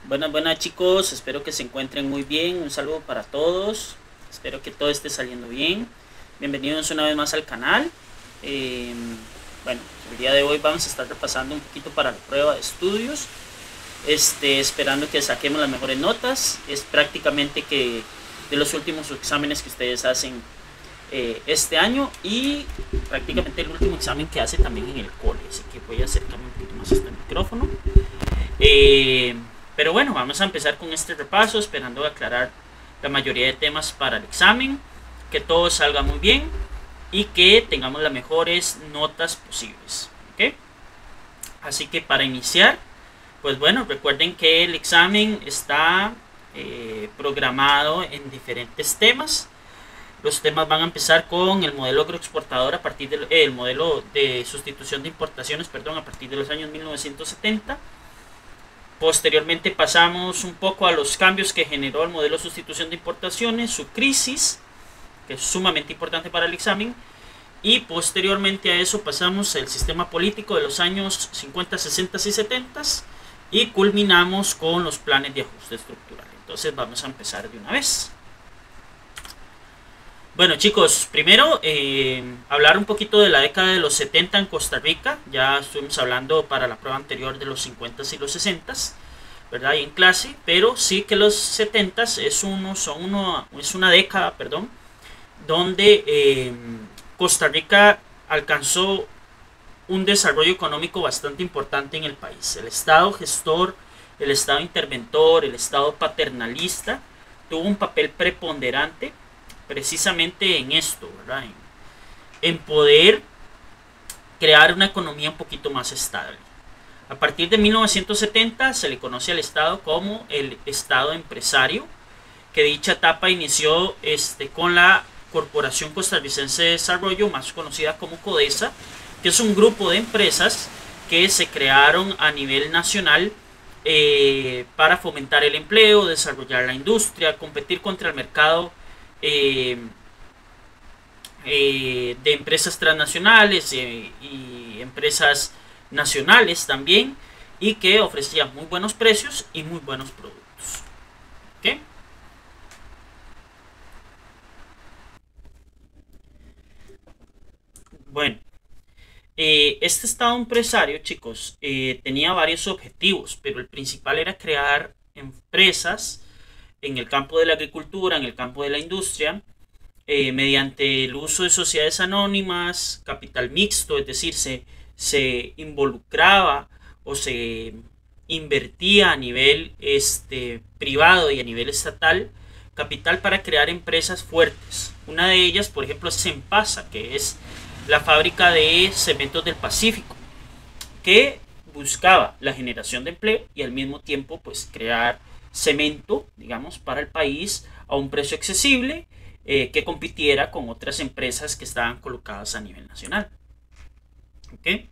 Buenas chicos, espero que se encuentren muy bien, un saludo para todos, espero que todo esté saliendo bien, bienvenidos una vez más al canal. Eh, bueno, el día de hoy vamos a estar repasando un poquito para la prueba de estudios, esperando que saquemos las mejores notas. Es prácticamente que de los últimos exámenes que ustedes hacen este año y prácticamente el último examen que hace también en el cole, así que voy a acercarme un poquito más a este micrófono. Pero bueno, vamos a empezar con este repaso, esperando aclarar la mayoría de temas para el examen, que todo salga muy bien y que tengamos las mejores notas posibles, ¿okay? Así que para iniciar, pues bueno, recuerden que el examen está programado en diferentes temas. Los temas van a empezar con el modelo agroexportador a partir del el modelo de sustitución de importaciones, perdón, a partir de los años 1970. Posteriormente pasamos un poco a los cambios que generó el modelo de sustitución de importaciones, su crisis, que es sumamente importante para el examen, y posteriormente a eso pasamos al sistema político de los años 50, 60 y 70 y culminamos con los planes de ajuste estructural. Entonces vamos a empezar de una vez. Bueno chicos, primero hablar un poquito de la década de los 70 en Costa Rica. Ya estuvimos hablando para la prueba anterior de los 50 y los 60, ¿verdad? Y en clase, pero sí que los 70 es una década, perdón, donde Costa Rica alcanzó un desarrollo económico bastante importante en el país. El Estado gestor, el Estado interventor, el Estado paternalista tuvo un papel preponderante precisamente en esto, ¿verdad? En poder crear una economía un poquito más estable. A partir de 1970 se le conoce al Estado como el Estado empresario, que dicha etapa inició con la Corporación Costarricense de Desarrollo, más conocida como CODESA, que es un grupo de empresas que se crearon a nivel nacional para fomentar el empleo, desarrollar la industria, competir contra el mercado de empresas transnacionales y empresas nacionales también, y que ofrecían muy buenos precios y muy buenos productos. ¿Okay? Bueno, este estado empresario, chicos, tenía varios objetivos, pero el principal era crear empresas en el campo de la agricultura, en el campo de la industria, mediante el uso de sociedades anónimas, capital mixto, es decir, se involucraba o se invertía a nivel privado y a nivel estatal capital para crear empresas fuertes. Una de ellas, por ejemplo, es Sempasa, que es la fábrica de cementos del Pacífico, que buscaba la generación de empleo y al mismo tiempo pues crear cemento, digamos, para el país a un precio accesible, que compitiera con otras empresas que estaban colocadas a nivel nacional. ¿Okay?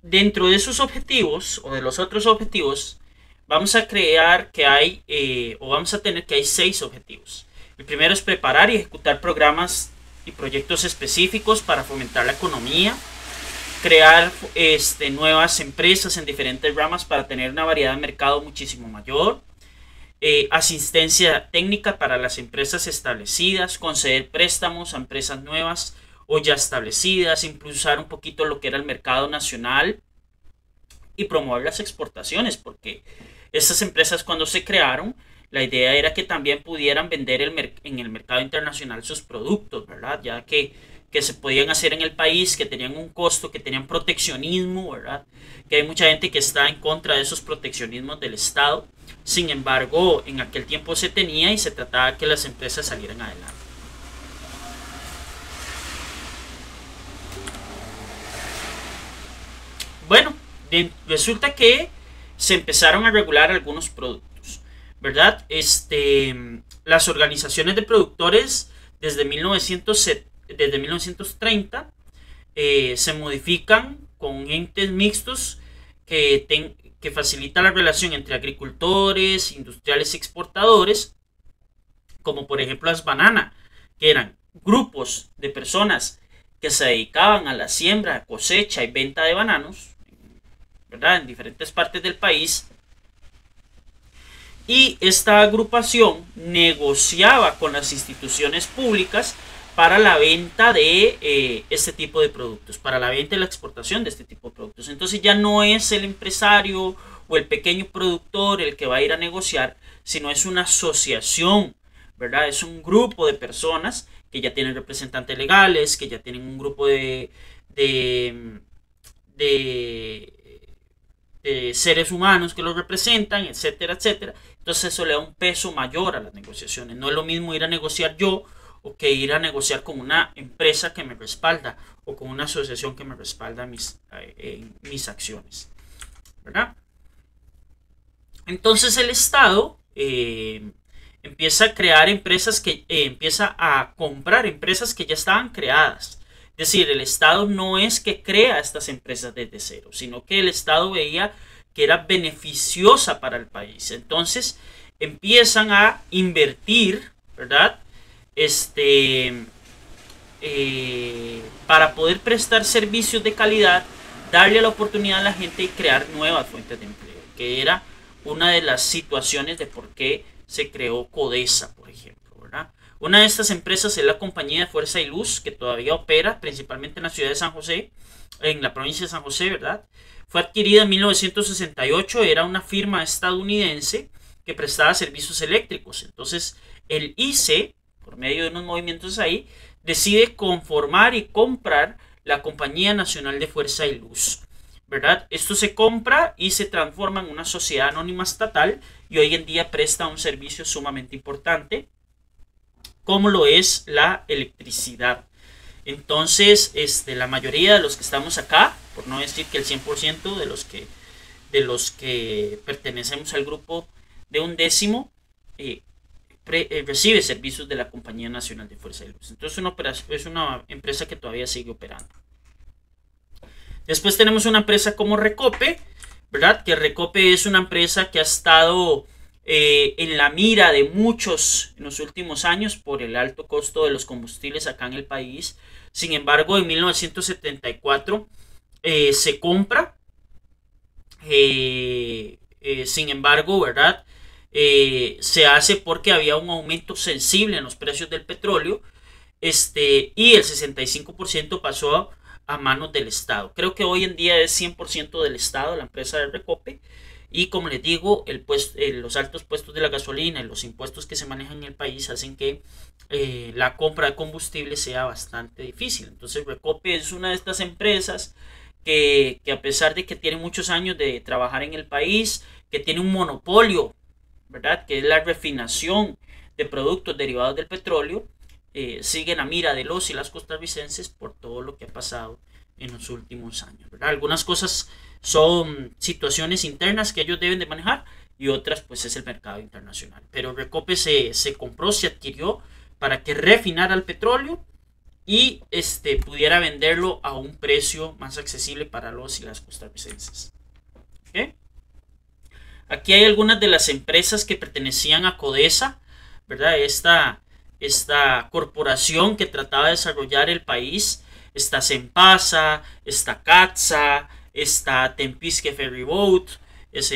Dentro de esos objetivos o de los otros objetivos, vamos a crear que hay vamos a tener que hay 6 objetivos. El primero es preparar y ejecutar programas y proyectos específicos para fomentar la economía, crear nuevas empresas en diferentes ramas para tener una variedad de mercado muchísimo mayor, asistencia técnica para las empresas establecidas, conceder préstamos a empresas nuevas o ya establecidas, impulsar un poquito lo que era el mercado nacional y promover las exportaciones, porque estas empresas cuando se crearon, la idea era que también pudieran vender en el mercado internacional sus productos, ¿verdad? Ya que se podían hacer en el país, que tenían un costo, que tenían proteccionismo, ¿verdad? Que hay mucha gente que está en contra de esos proteccionismos del Estado. Sin embargo, en aquel tiempo se tenía y se trataba de que las empresas salieran adelante. Bueno, resulta que se empezaron a regular algunos productos, ¿verdad? Las organizaciones de productores desde 1930 se modifican con entes mixtos que facilitan la relación entre agricultores, industriales y exportadores, como por ejemplo las bananas, que eran grupos de personas que se dedicaban a la siembra, cosecha y venta de bananos, ¿verdad? En diferentes partes del país. Y esta agrupación negociaba con las instituciones públicas para la venta de este tipo de productos, para la venta y la exportación de este tipo de productos. Entonces ya no es el empresario o el pequeño productor el que va a ir a negociar, sino es una asociación, ¿verdad? Es un grupo de personas que ya tienen representantes legales, que ya tienen un grupo de, de, de seres humanos que los representan, etcétera, etcétera. Entonces eso le da un peso mayor a las negociaciones. No es lo mismo ir a negociar yo o que ir a negociar con una empresa que me respalda o con una asociación que me respalda mis acciones, ¿verdad? Entonces el Estado empieza a crear empresas empieza a comprar empresas que ya estaban creadas. Es decir, el Estado no es que crea estas empresas desde cero, sino que el Estado veía que era beneficiosa para el país. Entonces empiezan a invertir, ¿verdad? Para poder prestar servicios de calidad, darle la oportunidad a la gente y crear nuevas fuentes de empleo, que era una de las situaciones de por qué se creó Codesa, por ejemplo, ¿verdad? Una de estas empresas es la compañía de Fuerza y Luz, que todavía opera principalmente en la ciudad de San José, en la provincia de San José, ¿verdad? Fue adquirida en 1968, era una firma estadounidense que prestaba servicios eléctricos. Entonces el ICE, por medio de unos movimientos ahí, decide conformar y comprar la Compañía Nacional de Fuerza y Luz, ¿verdad? Esto se compra y se transforma en una sociedad anónima estatal y hoy en día presta un servicio sumamente importante, como lo es la electricidad. Entonces, la mayoría de los que estamos acá, por no decir que el 100% de los que pertenecemos al grupo de Undécimo, recibe servicios de la Compañía Nacional de Fuerza y Luz. Entonces es una empresa que todavía sigue operando. Después tenemos una empresa como Recope, ¿verdad? Que Recope es una empresa que ha estado en la mira de muchos en los últimos años por el alto costo de los combustibles acá en el país. Sin embargo, en 1974 se compra. Sin embargo, ¿verdad? Se hace porque había un aumento sensible en los precios del petróleo, y el 65% pasó a manos del Estado. Creo que hoy en día es 100% del Estado la empresa de Recope, y como les digo, los altos puestos de la gasolina y los impuestos que se manejan en el país hacen que la compra de combustible sea bastante difícil. Entonces Recope es una de estas empresas que a pesar de que tiene muchos años de trabajar en el país, que tiene un monopolio, ¿verdad? Que es la refinación de productos derivados del petróleo, sigue en la mira de los y las costarricenses por todo lo que ha pasado en los últimos años, ¿verdad? Algunas cosas son situaciones internas que ellos deben de manejar y otras pues es el mercado internacional. Pero Recope se compró, se adquirió para que refinara el petróleo y pudiera venderlo a un precio más accesible para los y las costarricenses. ¿Okay? Aquí hay algunas de las empresas que pertenecían a Codesa, ¿verdad? Esta corporación que trataba de desarrollar el país. Está Sempasa, está Catsa, está Tempisque Ferry Boat.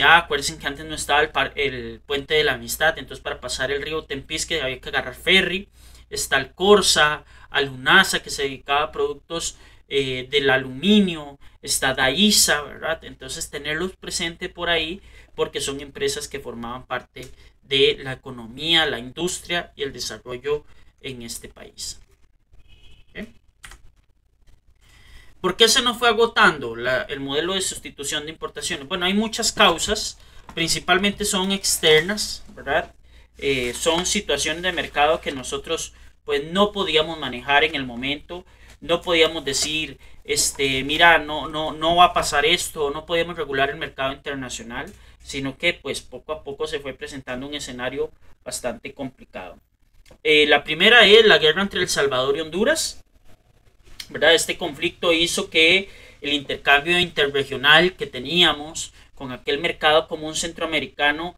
Acuérdense que antes no estaba el puente de la amistad, entonces para pasar el río Tempisque había que agarrar ferry. Está el Corsa, Alunasa, que se dedicaba a productos del aluminio. Está Daisa, ¿verdad? Entonces tenerlos presente por ahí porque son empresas que formaban parte de la economía, la industria y el desarrollo en este país. ¿Okay? ¿Por qué se nos fue agotando el modelo de sustitución de importaciones? Bueno, hay muchas causas, principalmente son externas, ¿verdad? Son situaciones de mercado que nosotros pues no podíamos manejar en el momento, no podíamos decir, mira, no va a pasar esto, no podíamos regular el mercado internacional, sino que pues poco a poco se fue presentando un escenario bastante complicado. La primera es la guerra entre El Salvador y Honduras, ¿verdad? Este conflicto hizo que el intercambio interregional que teníamos con aquel mercado común centroamericano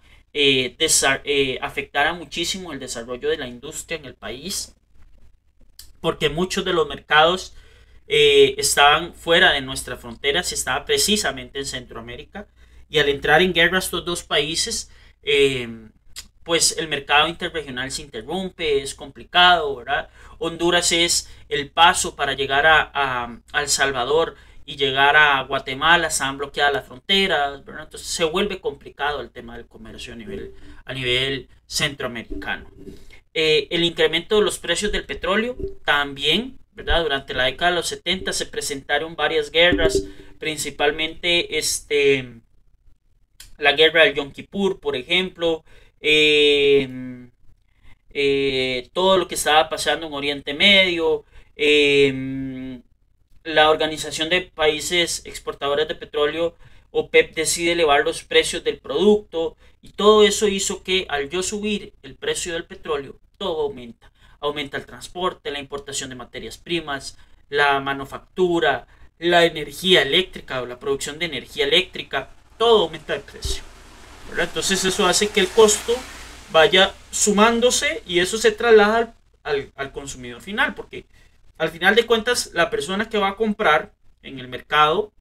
afectara muchísimo el desarrollo de la industria en el país, porque muchos de los mercados estaban fuera de nuestras fronteras, estaba precisamente en Centroamérica. Y al entrar en guerra estos dos países, pues el mercado interregional se interrumpe, es complicado, ¿verdad? Honduras es el paso para llegar a El Salvador y llegar a Guatemala, están bloqueadas las fronteras, ¿verdad? Entonces se vuelve complicado el tema del comercio a nivel centroamericano. El incremento de los precios del petróleo también, ¿verdad? Durante la década de los 70 se presentaron varias guerras, principalmente la guerra del Yom Kippur, por ejemplo, todo lo que estaba pasando en Oriente Medio, la Organización de Países Exportadores de Petróleo, OPEP, decide elevar los precios del producto y todo eso hizo que al yo subir el precio del petróleo, todo aumenta. Aumenta el transporte, la importación de materias primas, la manufactura, la energía eléctrica o la producción de energía eléctrica, todo aumenta de precio, ¿verdad? Entonces eso hace que el costo vaya sumándose y eso se traslada al consumidor final, porque al final de cuentas la persona que va a comprar en el mercado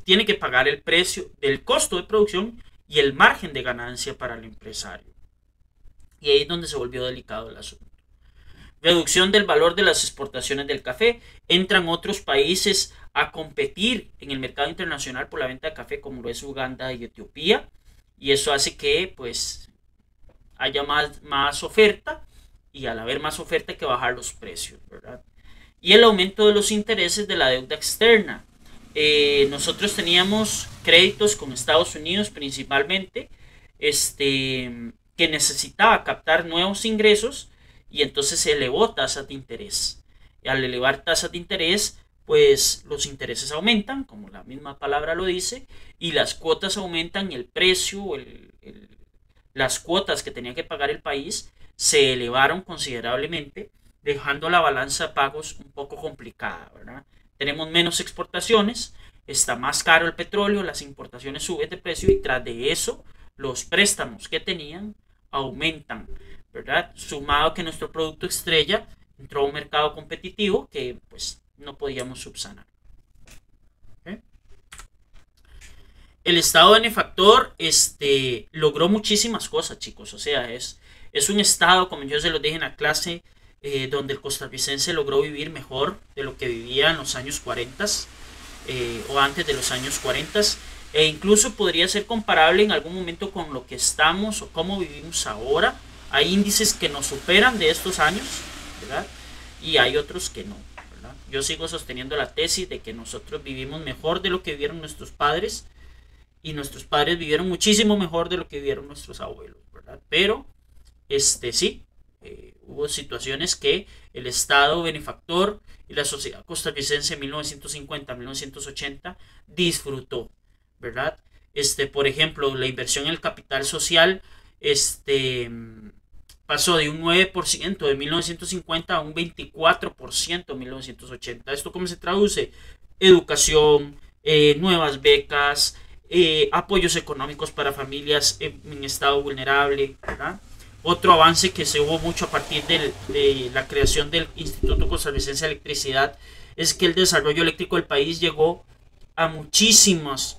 tiene que pagar el precio del costo de producción y el margen de ganancia para el empresario. Y ahí es donde se volvió delicado el asunto. Reducción del valor de las exportaciones del café. Entran otros países a competir en el mercado internacional por la venta de café, como lo es Uganda y Etiopía. Y eso hace que pues haya más oferta, y al haber más oferta hay que bajar los precios, ¿verdad? Y el aumento de los intereses de la deuda externa. Nosotros teníamos créditos con Estados Unidos principalmente, que necesitaba captar nuevos ingresos, y entonces se elevó tasas de interés. Y al elevar tasas de interés, pues los intereses aumentan, como la misma palabra lo dice, y las cuotas aumentan, y el precio, las cuotas que tenía que pagar el país se elevaron considerablemente, dejando la balanza de pagos un poco complicada, ¿verdad? Tenemos menos exportaciones, está más caro el petróleo, las importaciones suben de precio y tras de eso los préstamos que tenían aumentan, ¿verdad? Sumado a que nuestro producto estrella entró a un mercado competitivo que pues no podíamos subsanar. ¿Okay? El Estado benefactor logró muchísimas cosas, chicos. O sea, es un Estado, como yo se lo dije en la clase, donde el costarricense logró vivir mejor de lo que vivía en los años 40 o antes de los años 40, e incluso podría ser comparable en algún momento con lo que estamos o cómo vivimos ahora. Hay índices que nos superan de estos años, ¿verdad? Y hay otros que no, ¿verdad? Yo sigo sosteniendo la tesis de que nosotros vivimos mejor de lo que vivieron nuestros padres, y nuestros padres vivieron muchísimo mejor de lo que vivieron nuestros abuelos, ¿verdad? Pero, sí, hubo situaciones que el Estado benefactor y la sociedad costarricense en 1950-1980 disfrutó, ¿verdad? Por ejemplo, la inversión en el capital social, pasó de un 9% de 1950 a un 24% en 1980. ¿Esto cómo se traduce? Educación, nuevas becas, apoyos económicos para familias en estado vulnerable, ¿verdad? Otro avance que se hubo mucho a partir de la creación del Instituto Costarricense de Electricidad es que el desarrollo eléctrico del país llegó a muchísimas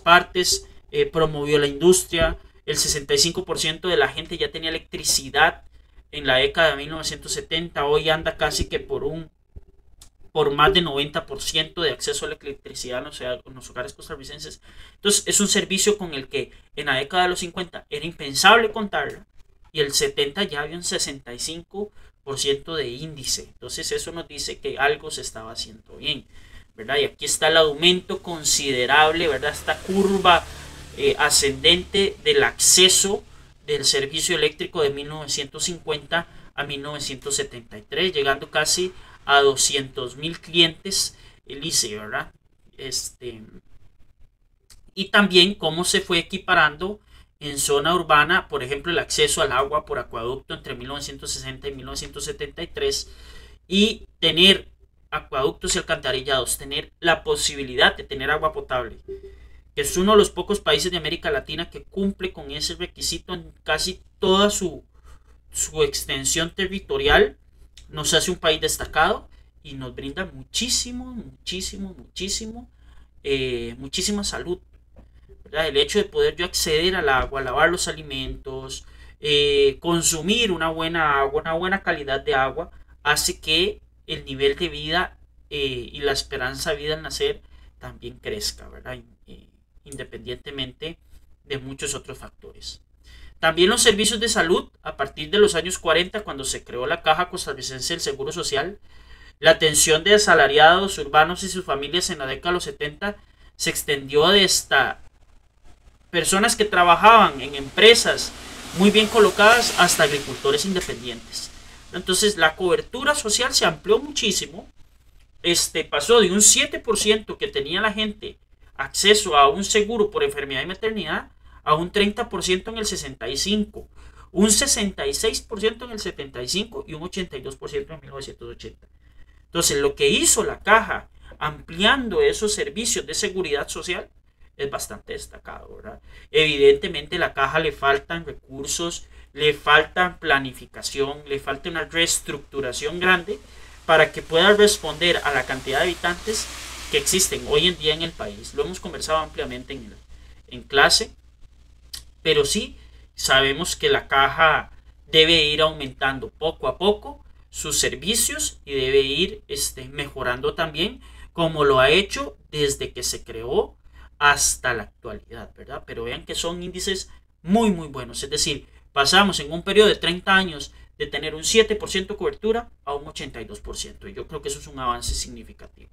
partes, promovió la industria. El 65% de la gente ya tenía electricidad en la década de 1970. Hoy anda casi que por más de 90% de acceso a la electricidad en los hogares costarricenses. Entonces es un servicio con el que en la década de los 50 era impensable contarla, y el 70 ya había un 65% de índice. Entonces eso nos dice que algo se estaba haciendo bien, ¿verdad? Y aquí está el aumento considerable, ¿verdad? Esta curva ascendente del acceso del servicio eléctrico de 1950 a 1973, llegando casi a 200,000 clientes el ICE, ¿verdad? Y también cómo se fue equiparando en zona urbana, por ejemplo, el acceso al agua por acueducto entre 1960 y 1973, y tener acueductos y alcantarillados, tener la posibilidad de tener agua potable, que es uno de los pocos países de América Latina que cumple con ese requisito en casi toda su extensión territorial, nos hace un país destacado, y nos brinda muchísima salud, ¿verdad? El hecho de poder yo acceder al agua, lavar los alimentos, consumir una buena agua, una buena calidad de agua, hace que el nivel de vida y la esperanza de vida al nacer también crezca, ¿verdad? Independientemente de muchos otros factores. También los servicios de salud, a partir de los años 40, cuando se creó la Caja Costarricense del Seguro Social, la atención de asalariados urbanos y sus familias en la década de los 70 se extendió de esta personas que trabajaban en empresas muy bien colocadas hasta agricultores independientes. Entonces la cobertura social se amplió muchísimo. Pasó de un 7% que tenía la gente acceso a un seguro por enfermedad y maternidad a un 30% en el 65, un 66% en el 75 y un 82% en 1980. Entonces lo que hizo la caja ampliando esos servicios de seguridad social es bastante destacado, ¿verdad? Evidentemente a la caja le faltan recursos, le falta planificación, le falta una reestructuración grande para que pueda responder a la cantidad de habitantes que existen hoy en día en el país. Lo hemos conversado ampliamente en clase, pero sí sabemos que la caja debe ir aumentando poco a poco sus servicios y debe ir mejorando también, como lo ha hecho desde que se creó hasta la actualidad, ¿verdad? Pero vean que son índices muy buenos, es decir, pasamos en un periodo de 30 años de tener un 7% de cobertura a un 82%, y yo creo que eso es un avance significativo.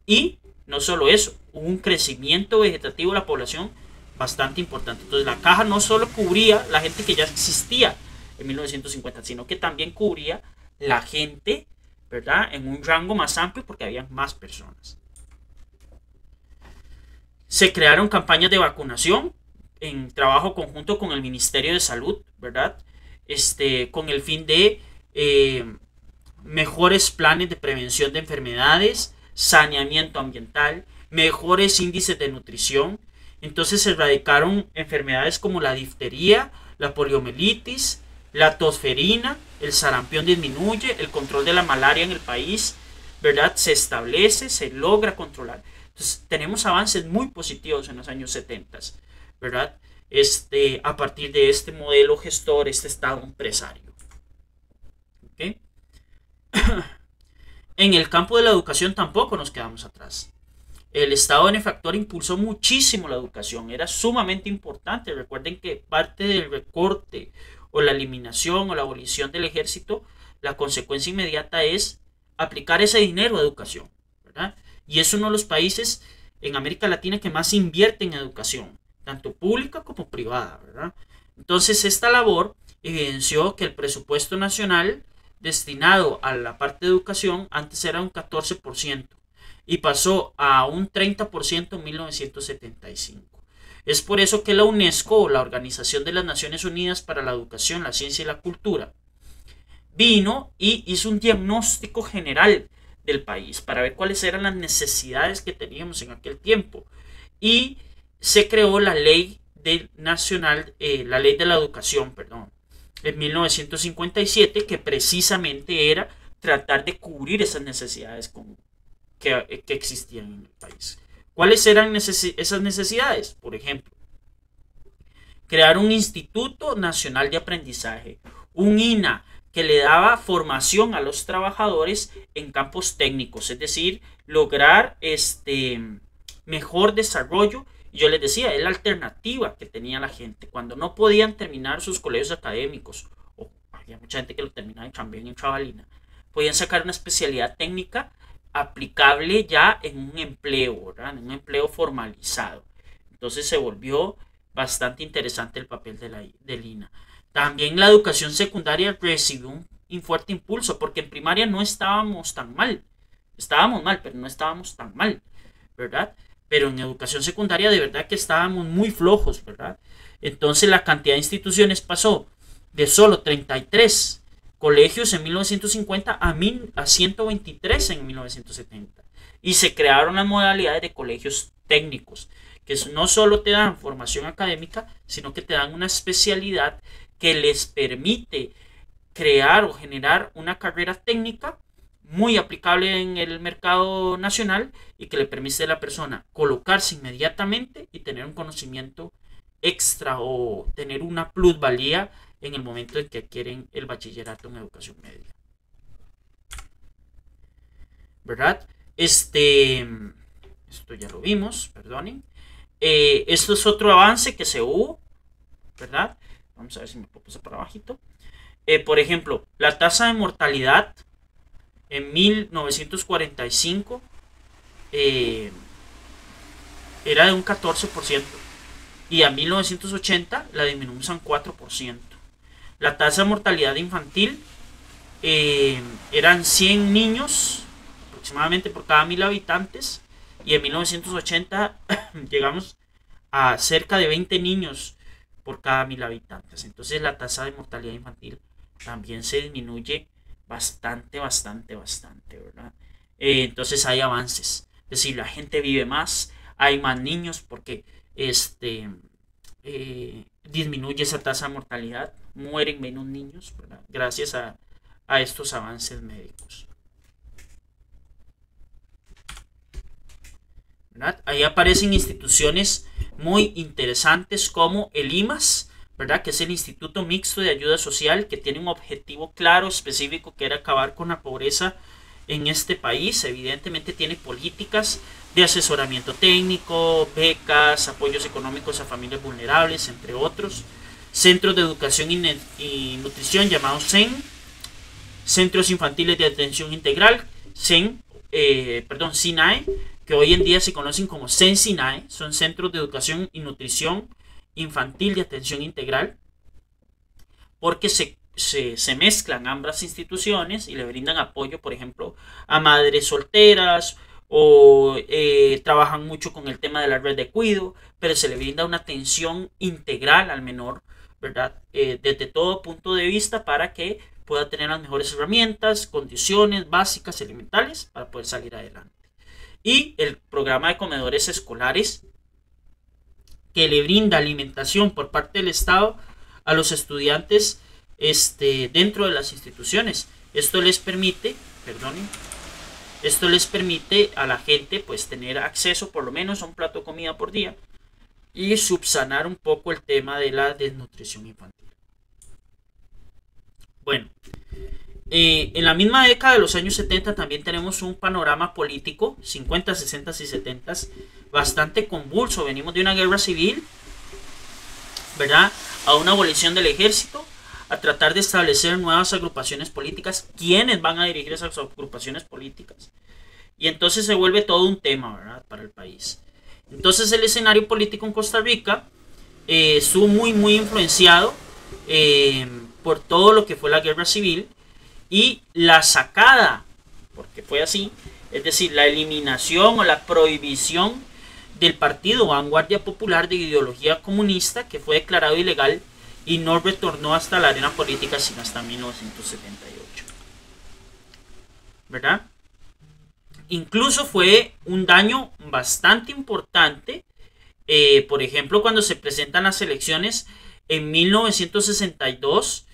Y no solo eso, hubo un crecimiento vegetativo de la población bastante importante. Entonces la caja no solo cubría la gente que ya existía en 1950, sino que también cubría la gente, ¿verdad?, en un rango más amplio porque había más personas. Se crearon campañas de vacunación en trabajo conjunto con el Ministerio de Salud, ¿verdad? Con el fin de mejores planes de prevención de enfermedades, saneamiento ambiental, mejores índices de nutrición. Entonces se erradicaron enfermedades como la difteria, la poliomielitis, la tosferina, el sarampión disminuye, el control de la malaria en el país, ¿verdad? Se establece, se logra controlar. Entonces tenemos avances muy positivos en los años 70, ¿verdad? A partir de este modelo gestor, este Estado empresario. ¿Okay? En el campo de la educación tampoco nos quedamos atrás. El Estado benefactor impulsó muchísimo la educación, era sumamente importante. Recuerden que parte del recorte o la eliminación o la abolición del ejército, la consecuencia inmediata es aplicar ese dinero a educación, ¿verdad? Y es uno de los países en América Latina que más invierte en educación, tanto pública como privada, ¿verdad? Entonces esta labor evidenció que el presupuesto nacional destinado a la parte de educación antes era un 14% y pasó a un 30% en 1975. Es por eso que la UNESCO, la Organización de las Naciones Unidas para la Educación, la Ciencia y la Cultura, vino y hizo un diagnóstico general del país para ver cuáles eran las necesidades que teníamos en aquel tiempo. Y se creó la ley nacional, la ley de la educación, perdón, en 1957, que precisamente era tratar de cubrir esas necesidades que existían en el país. ¿Cuáles eran esas necesidades? Por ejemplo, crear un Instituto Nacional de Aprendizaje, un INA, que le daba formación a los trabajadores en campos técnicos, es decir, lograr mejor desarrollo. Yo les decía, es la alternativa que tenía la gente cuando no podían terminar sus colegios académicos, o había mucha gente que lo terminaba también en Chavalina, podían sacar una especialidad técnica aplicable ya en un empleo, ¿verdad?, en un empleo formalizado. Entonces se volvió bastante interesante el papel del INA. También la educación secundaria recibió un fuerte impulso, porque en primaria no estábamos tan mal. Estábamos mal, pero no estábamos tan mal, ¿verdad? Pero en educación secundaria de verdad que estábamos muy flojos, ¿verdad? Entonces la cantidad de instituciones pasó de solo 33 colegios en 1950 a 123 en 1970. Y se crearon las modalidades de colegios técnicos, que no solo te dan formación académica, sino que te dan una especialidad que les permite crear o generar una carrera técnica muy aplicable en el mercado nacional y que le permite a la persona colocarse inmediatamente y tener un conocimiento extra o tener una plusvalía en el momento en que adquieren el bachillerato en educación media. ¿Verdad? Esto ya lo vimos, perdonen. Esto es otro avance que se hubo, ¿verdad? Vamos a ver si me puedo pasar para abajito. Por ejemplo, la tasa de mortalidad en 1945 era de un 14% y a 1980 la disminuimos a un 4%. La tasa de mortalidad infantil eran 100 niños aproximadamente por cada 1000 habitantes y en 1980 llegamos a cerca de 20 niños por cada 1000 habitantes. Entonces la tasa de mortalidad infantil también se disminuye bastante, ¿verdad? Entonces hay avances. Es decir, la gente vive más, hay más niños porque disminuye esa tasa de mortalidad, mueren menos niños, ¿verdad? Gracias a estos avances médicos. ¿Verdad? Ahí aparecen instituciones muy interesantes como el IMAS, ¿verdad? Que es el Instituto Mixto de Ayuda Social, que tiene un objetivo claro, específico, que era acabar con la pobreza en este país. Evidentemente tiene políticas de asesoramiento técnico, becas, apoyos económicos a familias vulnerables, entre otros. Centros de educación y nutrición llamados CEN, centros infantiles de atención integral, SINAE, que hoy en día se conocen como CEN-SINAE, son centros de educación y nutrición infantil de atención integral, porque se mezclan ambas instituciones y le brindan apoyo, por ejemplo, a madres solteras o trabajan mucho con el tema de la red de cuidado, pero se le brinda una atención integral al menor, ¿verdad? Desde todo punto de vista para que pueda tener las mejores herramientas, condiciones básicas elementales para poder salir adelante. Y el programa de comedores escolares, que le brinda alimentación por parte del Estado a los estudiantes dentro de las instituciones. Esto les permite a la gente pues tener acceso por lo menos a un plato de comida por día y subsanar un poco el tema de la desnutrición infantil. Bueno, en la misma década de los años 70 también tenemos un panorama político, 50, 60 y 70, bastante convulso. Venimos de una guerra civil, ¿verdad? A una abolición del ejército, a tratar de establecer nuevas agrupaciones políticas. ¿Quiénes van a dirigir esas agrupaciones políticas? Y entonces se vuelve todo un tema, ¿verdad? Para el país. Entonces el escenario político en Costa Rica estuvo muy influenciado por todo lo que fue la guerra civil y la sacada, porque fue así, es decir, la eliminación o la prohibición del partido Vanguardia Popular de ideología comunista, que fue declarado ilegal y no retornó hasta la arena política sino hasta 1978, ¿verdad? Incluso fue un daño bastante importante, por ejemplo, cuando se presentan las elecciones en 1962,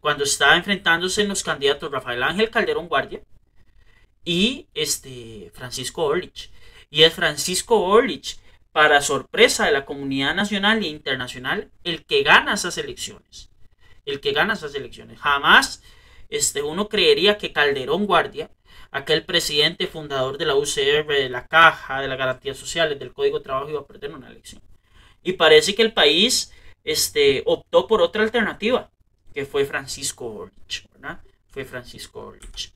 cuando estaba enfrentándose en los candidatos Rafael Ángel Calderón Guardia y Francisco Orlich. Y es Francisco Orlich, para sorpresa de la comunidad nacional e internacional, el que gana esas elecciones. Jamás uno creería que Calderón Guardia, aquel presidente fundador de la UCR, de la Caja, de las Garantías Sociales, del Código de Trabajo, iba a perder una elección. Y parece que el país optó por otra alternativa, que fue Francisco Orlich, ¿verdad? Fue Francisco Orlich.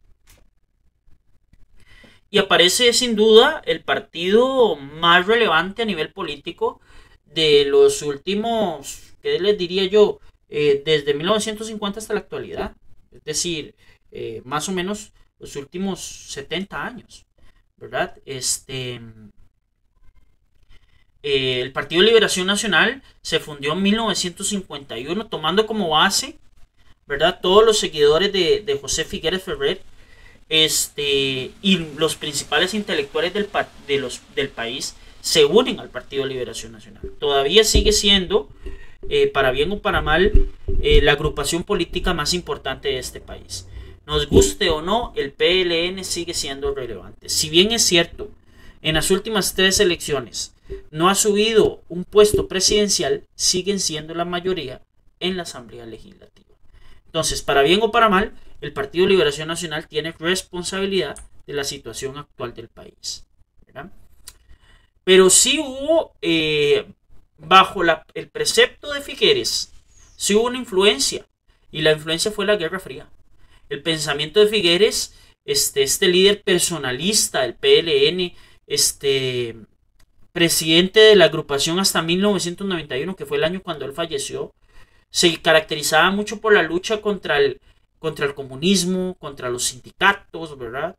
Y aparece sin duda el partido más relevante a nivel político de los últimos, ¿qué les diría yo? Desde 1950 hasta la actualidad. Es decir, más o menos los últimos 70 años, ¿verdad? El Partido de Liberación Nacional se fundió en 1951 tomando como base, ¿verdad?, todos los seguidores de José Figueres Ferrer, y los principales intelectuales del país se unen al Partido de Liberación Nacional. Todavía sigue siendo, para bien o para mal, la agrupación política más importante de este país. Nos guste o no, el PLN sigue siendo relevante. Si bien es cierto, en las últimas 3 elecciones no ha subido un puesto presidencial, siguen siendo la mayoría en la Asamblea Legislativa. Entonces, para bien o para mal, el Partido Liberación Nacional tiene responsabilidad de la situación actual del país, ¿verdad? Pero sí hubo, bajo el precepto de Figueres, sí hubo una influencia, y la influencia fue la Guerra Fría. El pensamiento de Figueres, este líder personalista del PLN, presidente de la agrupación hasta 1991, que fue el año cuando él falleció, se caracterizaba mucho por la lucha contra el comunismo, contra los sindicatos, ¿verdad?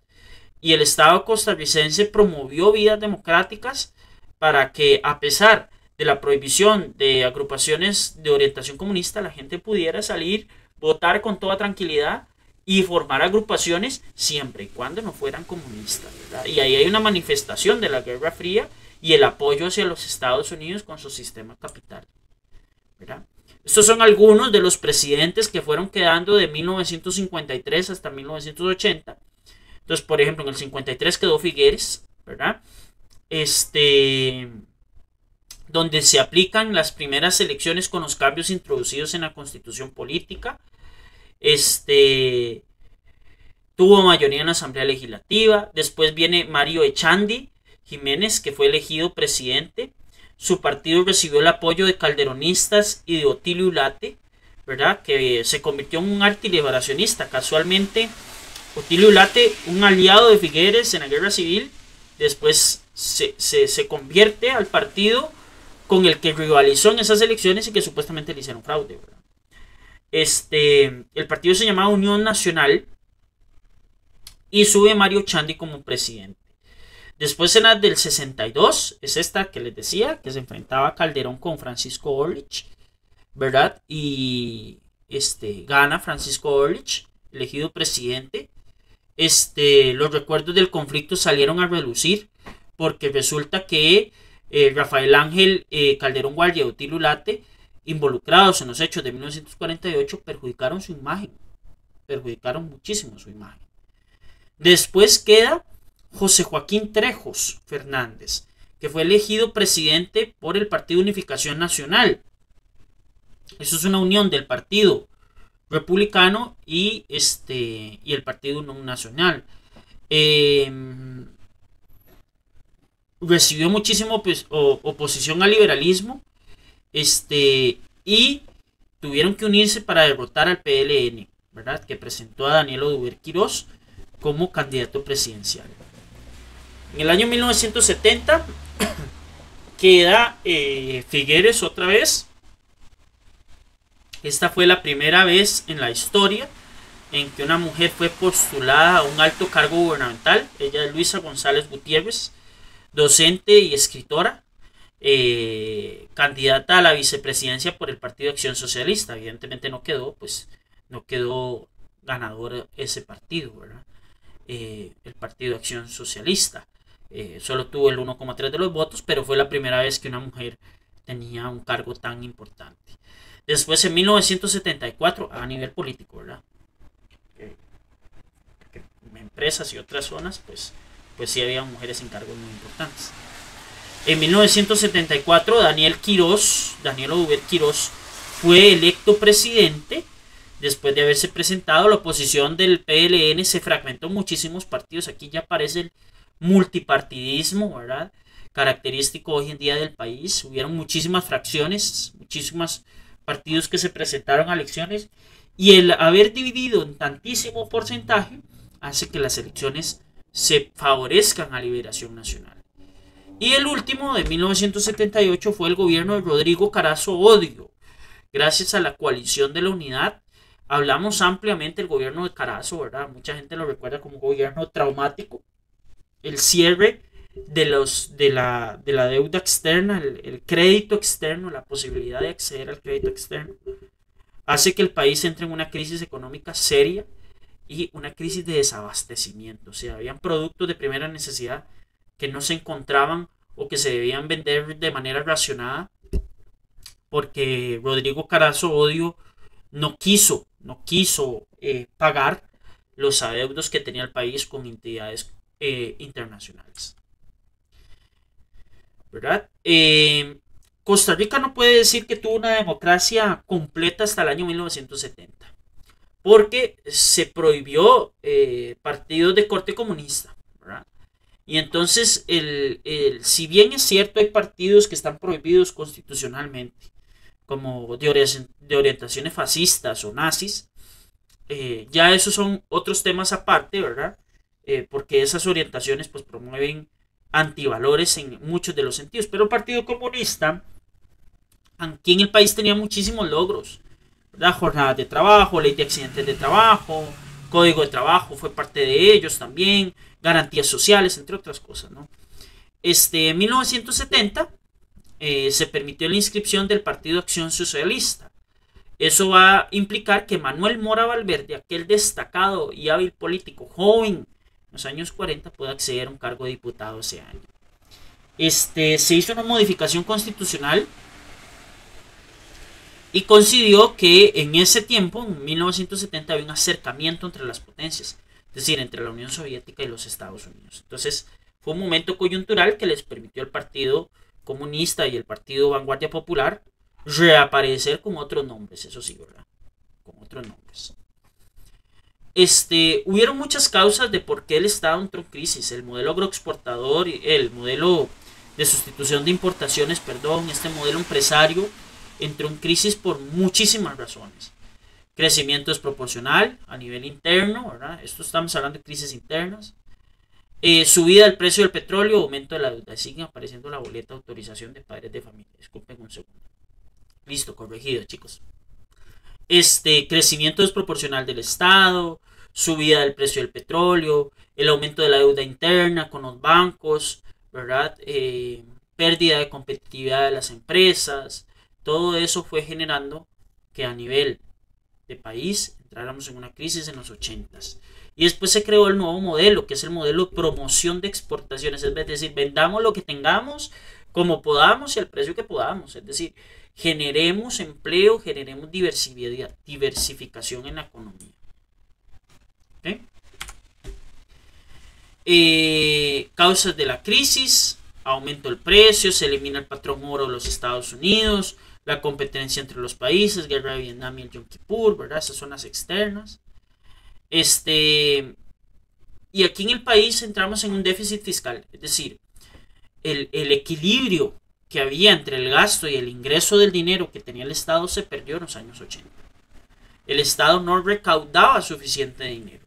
Y el Estado costarricense promovió vías democráticas para que, a pesar de la prohibición de agrupaciones de orientación comunista, la gente pudiera salir, votar con toda tranquilidad y formar agrupaciones siempre y cuando no fueran comunistas, ¿verdad? Y ahí hay una manifestación de la Guerra Fría y el apoyo hacia los Estados Unidos con su sistema capital, ¿verdad? Estos son algunos de los presidentes que fueron quedando de 1953 hasta 1980. Entonces, por ejemplo, en el 53 quedó Figueres, ¿verdad? Donde se aplican las primeras elecciones con los cambios introducidos en la Constitución Política. Tuvo mayoría en la Asamblea Legislativa. Después viene Mario Echandi Jiménez, que fue elegido presidente. Su partido recibió el apoyo de calderonistas y de Otilio Ulate, ¿verdad? Que se convirtió en un antiliberacionista. Casualmente, Otilio Ulate, un aliado de Figueres en la Guerra Civil, después se convierte al partido con el que rivalizó en esas elecciones y que supuestamente le hicieron fraude, ¿verdad? El partido se llamaba Unión Nacional y sube Mario Echandi como presidente. Después en la del 62, es esta que les decía, que se enfrentaba a Calderón con Francisco Orlich, ¿verdad? Y gana Francisco Orlich, elegido presidente. Los recuerdos del conflicto salieron a relucir porque resulta que Rafael Ángel Calderón Guardia y Otilio Ulate, involucrados en los hechos de 1948, perjudicaron su imagen, perjudicaron muchísimo su imagen. Después queda José Joaquín Trejos Fernández, que fue elegido presidente por el Partido Unificación Nacional. Eso es una unión del Partido Republicano y el Partido Unión Nacional. Recibió muchísimo oposición al liberalismo, y tuvieron que unirse para derrotar al PLN, ¿verdad? Que presentó a Daniel Oduber Quirós como candidato presidencial. En el año 1970 queda Figueres otra vez. Esta fue la primera vez en la historia en que una mujer fue postulada a un alto cargo gubernamental. Ella es Luisa González Gutiérrez, docente y escritora, candidata a la vicepresidencia por el Partido Acción Socialista. Evidentemente no quedó ganador ese partido, ¿verdad? El Partido Acción Socialista solo tuvo el 1,3 de los votos, pero fue la primera vez que una mujer tenía un cargo tan importante. Después, en 1974, a nivel político, ¿verdad? Empresas y otras zonas, pues sí había mujeres en cargos muy importantes. En 1974, Daniel Oduber Quirós, fue electo presidente. Después de haberse presentado, la oposición del PLN se fragmentó en muchísimos partidos. Aquí ya aparece el multipartidismo, ¿verdad? Característico hoy en día del país. Hubieron muchísimas fracciones, muchísimos partidos que se presentaron a elecciones. Y el haber dividido en tantísimo porcentaje hace que las elecciones se favorezcan a Liberación Nacional. Y el último, de 1978, fue el gobierno de Rodrigo Carazo Odio. Gracias a la coalición de la unidad, hablamos ampliamente del gobierno de Carazo, ¿verdad? Mucha gente lo recuerda como un gobierno traumático. El cierre de la deuda externa, el crédito externo, la posibilidad de acceder al crédito externo, hace que el país entre en una crisis económica seria y una crisis de desabastecimiento. O sea, habían productos de primera necesidad que no se encontraban o que se debían vender de manera racionada porque Rodrigo Carazo Odio no quiso pagar los adeudos que tenía el país con entidades internacionales. ¿Verdad? Costa Rica no puede decir que tuvo una democracia completa hasta el año 1970, porque se prohibió partidos de corte comunista, ¿verdad? Y entonces, si bien es cierto, hay partidos que están prohibidos constitucionalmente, como de orientaciones fascistas o nazis, ya esos son otros temas aparte, ¿verdad? Porque esas orientaciones pues promueven antivalores en muchos de los sentidos. Pero el Partido Comunista aquí en el país tenía muchísimos logros, ¿verdad? Jornadas de trabajo, ley de accidentes de trabajo, código de trabajo fue parte de ellos también, garantías sociales, entre otras cosas, ¿no? En 1970 se permitió la inscripción del Partido Acción Socialista. Eso va a implicar que Manuel Mora Valverde, aquel destacado y hábil político joven en los años 40, pueda acceder a un cargo de diputado ese año. Se hizo una modificación constitucional y coincidió que en ese tiempo, en 1970, había un acercamiento entre las potencias, es decir, entre la Unión Soviética y los Estados Unidos. Entonces, fue un momento coyuntural que les permitió al Partido Comunista y el Partido Vanguardia Popular reaparecer con otros nombres, eso sí, ¿verdad? Con otros nombres. Hubieron muchas causas de por qué el Estado entró en crisis. El modelo agroexportador, el modelo de sustitución de importaciones, perdón, este modelo empresario entró en crisis por muchísimas razones. Crecimiento desproporcional a nivel interno, ¿verdad? Esto estamos hablando de crisis internas. Subida del precio del petróleo, aumento de la deuda. Sigue apareciendo la boleta de autorización de padres de familia. Disculpen un segundo. Listo, corregido, chicos. Crecimiento desproporcional del Estado, subida del precio del petróleo, el aumento de la deuda interna con los bancos, ¿verdad? Pérdida de competitividad de las empresas. Todo eso fue generando que a nivel de país entráramos en una crisis en los 80s. Y después se creó el nuevo modelo, que es el modelo de promoción de exportaciones. Es decir, vendamos lo que tengamos, como podamos y al precio que podamos. Es decir, generemos empleo, generemos diversificación en la economía. ¿Okay? Causas de la crisis: aumento del precio, se elimina el patrón oro de los Estados Unidos, la competencia entre los países, guerra de Vietnam y el Yom Kippur, ¿verdad? Esas son las externas. Y aquí en el país entramos en un déficit fiscal, es decir, el equilibrio que había entre el gasto y el ingreso del dinero que tenía el Estado se perdió en los años 80. El Estado no recaudaba suficiente dinero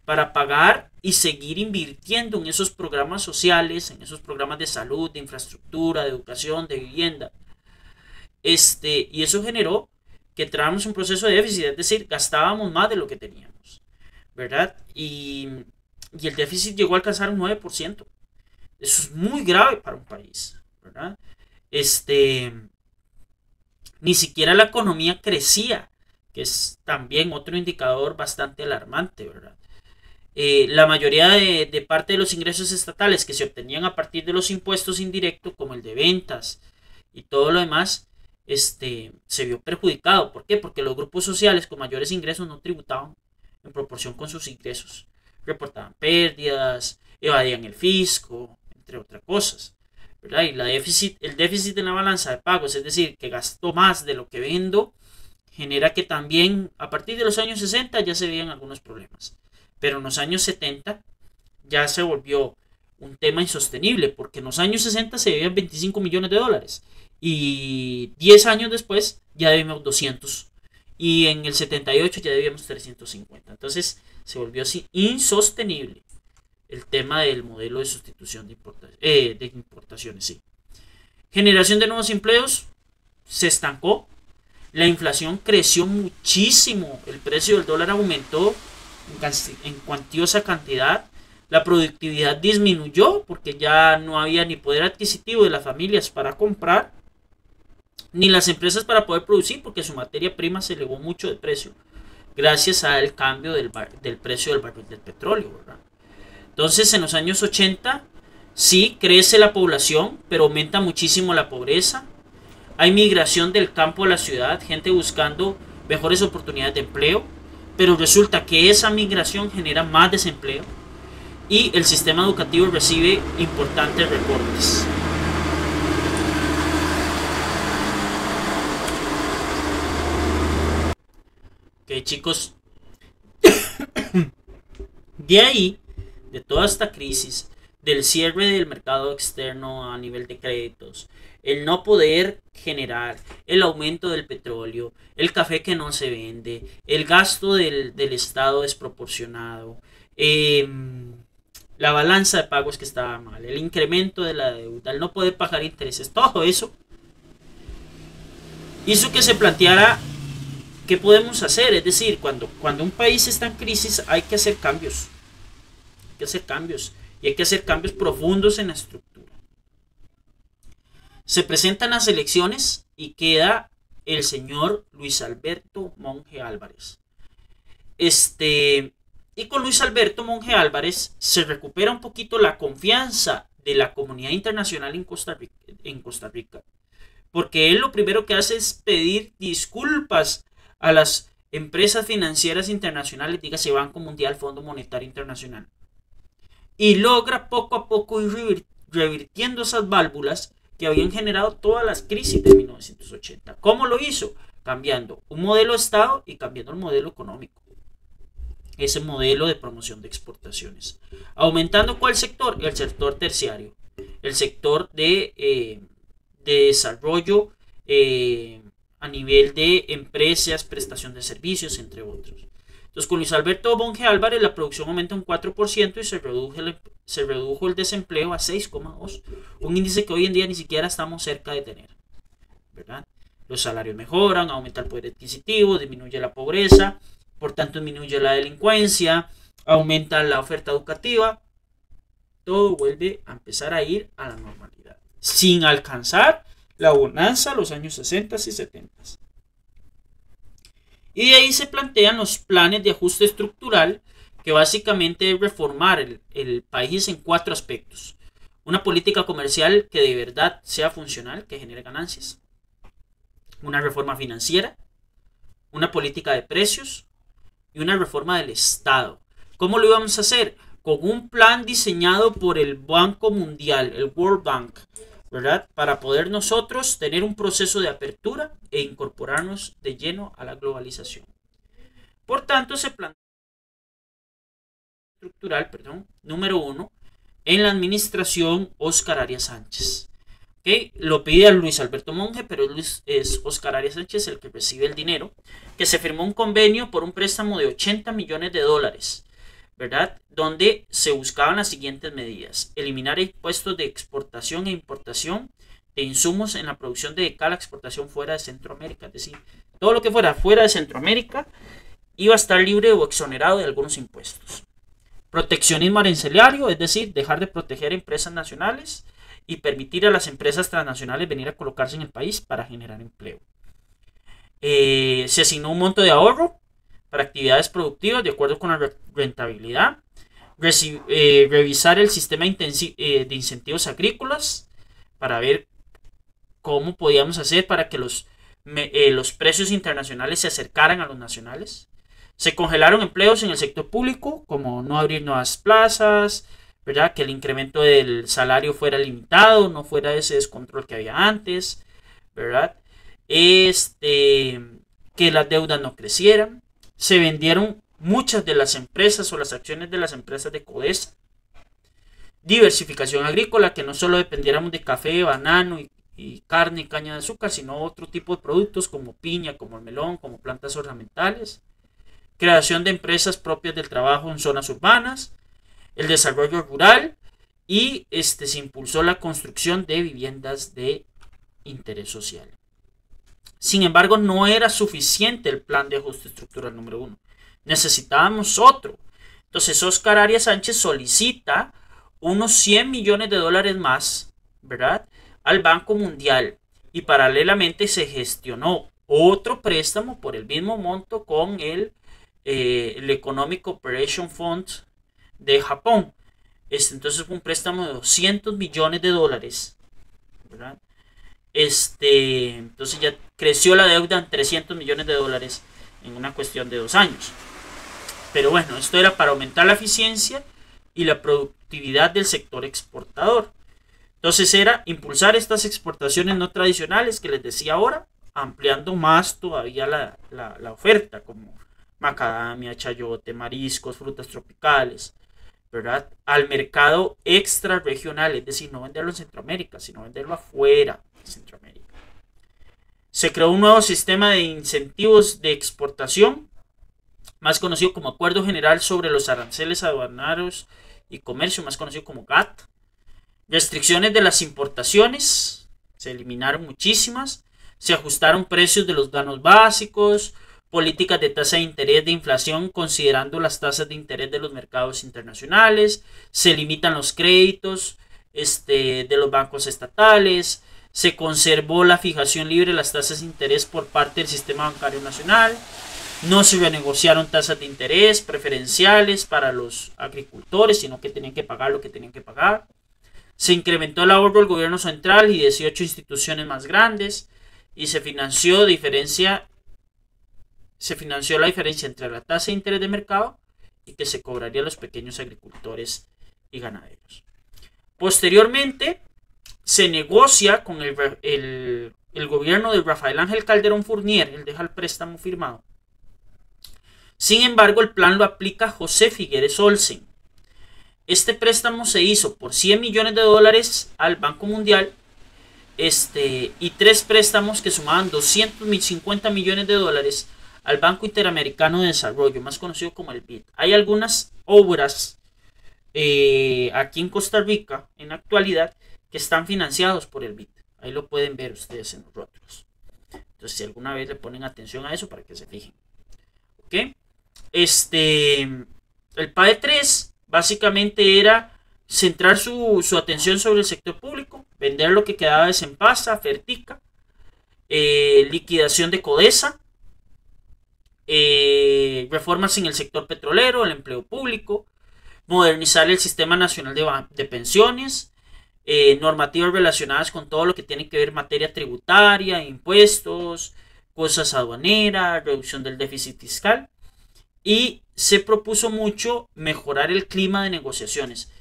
para pagar y seguir invirtiendo en esos programas sociales, en esos programas de salud, de infraestructura, de educación, de vivienda. Y eso generó que entráramos en un proceso de déficit, es decir, gastábamos más de lo que teníamos, ¿verdad? Y el déficit llegó a alcanzar un 9%. Eso es muy grave para un país, ¿verdad? Ni siquiera la economía crecía, que es también otro indicador bastante alarmante, ¿verdad? La mayoría de parte de los ingresos estatales que se obtenían a partir de los impuestos indirectos, como el de ventas y todo lo demás, se vio perjudicado. ¿Por qué? Porque los grupos sociales con mayores ingresos no tributaban en proporción con sus ingresos, reportaban pérdidas, evadían el fisco, entre otras cosas, ¿verdad? Y el déficit en la balanza de pagos, es decir, que gastó más de lo que vendo, genera que también a partir de los años 60 ya se veían algunos problemas. Pero en los años 70 ya se volvió un tema insostenible, porque en los años 60 se debían 25 millones de dólares y 10 años después ya debíamos 200 y en el 78 ya debíamos 350. Entonces se volvió así insostenible el tema del modelo de sustitución de importaciones. Sí. Generación de nuevos empleos se estancó, la inflación creció muchísimo, el precio del dólar aumentó en cuantiosa cantidad, la productividad disminuyó porque ya no había ni poder adquisitivo de las familias para comprar, ni las empresas para poder producir, porque su materia prima se elevó mucho de precio gracias al cambio del precio del barril del petróleo, ¿verdad? Entonces en los años 80 sí crece la población, pero aumenta muchísimo la pobreza. Hay migración del campo a la ciudad, gente buscando mejores oportunidades de empleo. pero resulta que esa migración genera más desempleo y el sistema educativo recibe importantes recortes. Ok, chicos, de ahí, de toda esta crisis, del cierre del mercado externo a nivel de créditos, el no poder generar, el aumento del petróleo, el café que no se vende, el gasto del Estado desproporcionado, la balanza de pagos que estaba mal, el incremento de la deuda, el no poder pagar intereses, todo eso hizo que se planteara qué podemos hacer. Es decir, cuando un país está en crisis hay que hacer cambios. Hay que hacer cambios. Y hay que hacer cambios profundos en la estructura. Se presentan las elecciones y queda el señor Luis Alberto Monge Álvarez. Y con Luis Alberto Monge Álvarez se recupera un poquito la confianza de la comunidad internacional en Costa Rica. Porque él lo primero que hace es pedir disculpas a las empresas financieras internacionales, dígase Banco Mundial, Fondo Monetario Internacional. Y logra poco a poco ir revirtiendo esas válvulas que habían generado todas las crisis de 1980. ¿Cómo lo hizo? Cambiando un modelo de Estado y cambiando el modelo económico. Ese modelo de promoción de exportaciones. ¿Aumentando cuál sector? El sector terciario. El sector de desarrollo a nivel de empresas, prestación de servicios, entre otros. Entonces, con Luis Alberto Monge Álvarez la producción aumenta un 4% y se redujo el desempleo a 6,2%. Un índice que hoy en día ni siquiera estamos cerca de tener, ¿verdad? Los salarios mejoran, aumenta el poder adquisitivo, disminuye la pobreza, por tanto disminuye la delincuencia, aumenta la oferta educativa. Todo vuelve a empezar a ir a la normalidad, sin alcanzar la bonanza de los años 60 y 70. Y de ahí se plantean los planes de ajuste estructural, que básicamente es reformar el país en 4 aspectos. Una política comercial que de verdad sea funcional, que genere ganancias. Una reforma financiera, una política de precios y una reforma del Estado. ¿Cómo lo íbamos a hacer? Con un plan diseñado por el Banco Mundial, el World Bank, ¿verdad? Para poder nosotros tener un proceso de apertura e incorporarnos de lleno a la globalización. Por tanto, se plantea estructural, número 1, en la administración Óscar Arias Sánchez. ¿Okay? Lo pide a Luis Alberto Monge, pero es Óscar Arias Sánchez el que recibe el dinero, que se firmó un convenio por un préstamo de $80 millones, ¿verdad? Donde se buscaban las siguientes medidas: eliminar impuestos de exportación e importación de insumos en la producción dedicada a la exportación fuera de Centroamérica. Es decir, todo lo que fuera fuera de Centroamérica iba a estar libre o exonerado de algunos impuestos. Proteccionismo arancelario, es decir, dejar de proteger empresas nacionales y permitir a las empresas transnacionales venir a colocarse en el país para generar empleo. Se asignó un monto de ahorro para actividades productivas de acuerdo con la rentabilidad. Revisar el sistema de incentivos agrícolas para ver cómo podíamos hacer para que los precios internacionales se acercaran a los nacionales. Se congelaron empleos en el sector público, como no abrir nuevas plazas, ¿verdad? Que el incremento del salario fuera limitado, no fuera ese descontrol que había antes, ¿verdad? Que las deudas no crecieran. Se vendieron muchas de las empresas o las acciones de las empresas de Codesa. Diversificación agrícola, que no solo dependiéramos de café, banano y carne y caña de azúcar, sino otro tipo de productos como piña, como el melón, como plantas ornamentales. Creación de empresas propias del trabajo en zonas urbanas. El desarrollo rural y se impulsó la construcción de viviendas de interés social. Sin embargo, no era suficiente el plan de ajuste estructural número 1. Necesitábamos otro. Entonces, Óscar Arias Sánchez solicita unos $100 millones más, ¿verdad?, al Banco Mundial. Y paralelamente se gestionó otro préstamo por el mismo monto con el Economic Cooperation Fund de Japón. Entonces fue un préstamo de $200 millones, ¿verdad? Entonces ya creció la deuda en $300 millones en una cuestión de 2 años. Pero bueno, esto era para aumentar la eficiencia y la productividad del sector exportador. Entonces era impulsar estas exportaciones no tradicionales que les decía ahora, ampliando más todavía la oferta, como macadamia, chayote, mariscos, frutas tropicales, ¿verdad? Al mercado extra regional, es decir, no venderlo en Centroamérica, sino venderlo afuera de Centroamérica. Se creó un nuevo sistema de incentivos de exportación, más conocido como Acuerdo General sobre los Aranceles Aduanarios y Comercio, más conocido como GATT. Restricciones de las importaciones, se eliminaron muchísimas, se ajustaron precios de los granos básicos, políticas de tasa de interés de inflación considerando las tasas de interés de los mercados internacionales, se limitan los créditos de los bancos estatales, se conservó la fijación libre de las tasas de interés por parte del sistema bancario nacional, no se renegociaron tasas de interés preferenciales para los agricultores, sino que tenían que pagar lo que tenían que pagar. Se incrementó el ahorro del gobierno central y 18 instituciones más grandes y se financió la diferencia entre la tasa de interés de mercado y que se cobraría a los pequeños agricultores y ganaderos. Posteriormente se negocia con el gobierno de Rafael Ángel Calderón Fournier, él deja el préstamo firmado. Sin embargo, el plan lo aplica José Figueres Olsen. Este préstamo se hizo por $100 millones al Banco Mundial y 3 préstamos que sumaban $250 millones al Banco Interamericano de Desarrollo, más conocido como el BID. Hay algunas obras aquí en Costa Rica, en la actualidad, que están financiados por el BID. Ahí lo pueden ver ustedes en los rótulos. Entonces, si alguna vez le ponen atención a eso, para que se fijen. ¿Ok? El PAE 3 básicamente era centrar su atención sobre el sector público, vender lo que quedaba de Sempasa, Fertica, liquidación de Codesa, reformas en el sector petrolero, el empleo público, modernizar el Sistema Nacional de Pensiones, normativas relacionadas con todo lo que tiene que ver materia tributaria, impuestos, cosas aduaneras, reducción del déficit fiscal. Y se propuso mucho mejorar el clima de negociaciones,